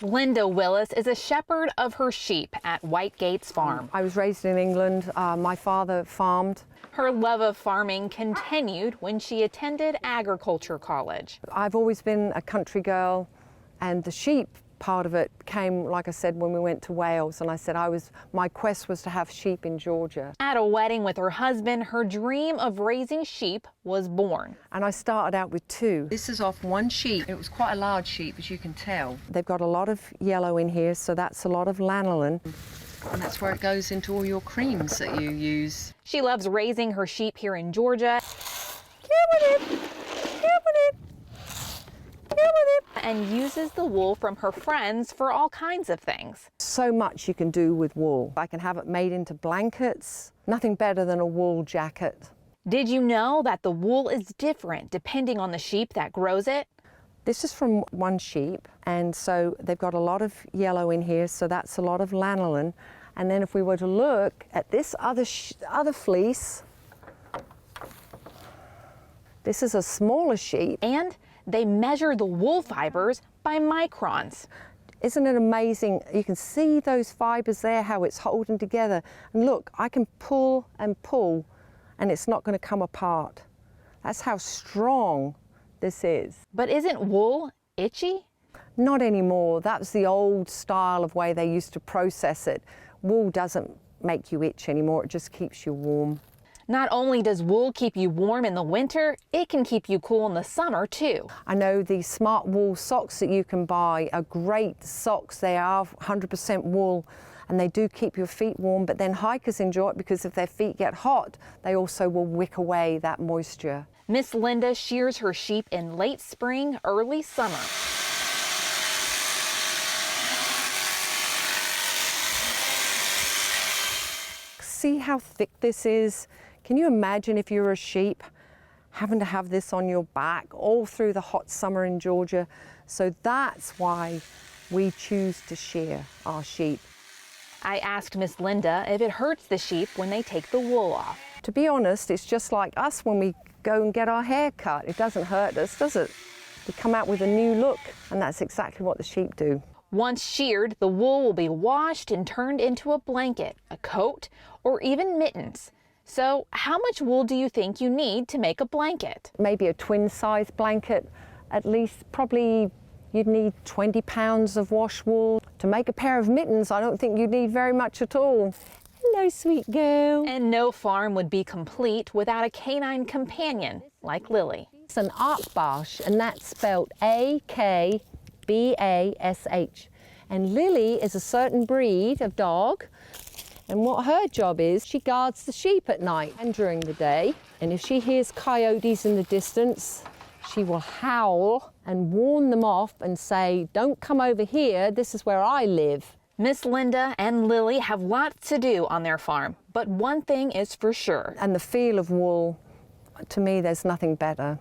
Linda Willis is a shepherd of her sheep at White Gates Farm. I was raised in England. My father farmed. Her love of farming continued when she attended agriculture college. I've always been a country girl, and the sheep part of it came, like I said, when we went to Wales, and I said my quest was to have sheep in Georgia. At a wedding with her husband, her dream of raising sheep was born. And I started out with 2. This is off one sheep. It was quite a large sheep, as you can tell. They've got a lot of yellow in here, so that's a lot of lanolin. And that's where it goes into all your creams that you use. She loves raising her sheep here in Georgia. And uses the wool from her friends for all kinds of things. So much you can do with wool. I can have it made into blankets. Nothing better than a wool jacket. Did you know that the wool is different depending on the sheep that grows it? This is from one sheep, and so they've got a lot of yellow in here, so that's a lot of lanolin. And then if we were to look at this other fleece, this is a smaller sheep. And they measure the wool fibers by microns. Isn't it amazing? You can see those fibers there, how it's holding together. And look, I can pull and pull, and it's not going to come apart. That's how strong this is. But isn't wool itchy? Not anymore. That's the old style of way they used to process it. Wool doesn't make you itch anymore. It just keeps you warm. Not only does wool keep you warm in the winter, it can keep you cool in the summer too. I know the smart wool socks that you can buy are great socks. They are 100% wool, and they do keep your feet warm, but then hikers enjoy it because if their feet get hot, they also will wick away that moisture. Miss Linda shears her sheep in late spring, early summer. See how thick this is? Can you imagine if you're a sheep having to have this on your back all through the hot summer in Georgia? So that's why we choose to shear our sheep. I asked Miss Linda if it hurts the sheep when they take the wool off. To be honest, it's just like us when we go and get our hair cut. It doesn't hurt us, does it? We come out with a new look, and that's exactly what the sheep do. Once sheared, the wool will be washed and turned into a blanket, a coat, or even mittens. So how much wool do you think you need to make a blanket? Maybe a twin-size blanket, at least probably you'd need 20 pounds of wash wool. To make a pair of mittens, I don't think you'd need very much at all. Hello, sweet girl. And no farm would be complete without a canine companion like Lily. It's an Akbash, and that's spelled A-K-B-A-S-H. And Lily is a certain breed of dog, and what her job is, she guards the sheep at night and during the day. And if she hears coyotes in the distance, she will howl and warn them off and say, "Don't come over here, this is where I live." Miss Linda and Lily have lots to do on their farm, but one thing is for sure. And the feel of wool, to me, there's nothing better.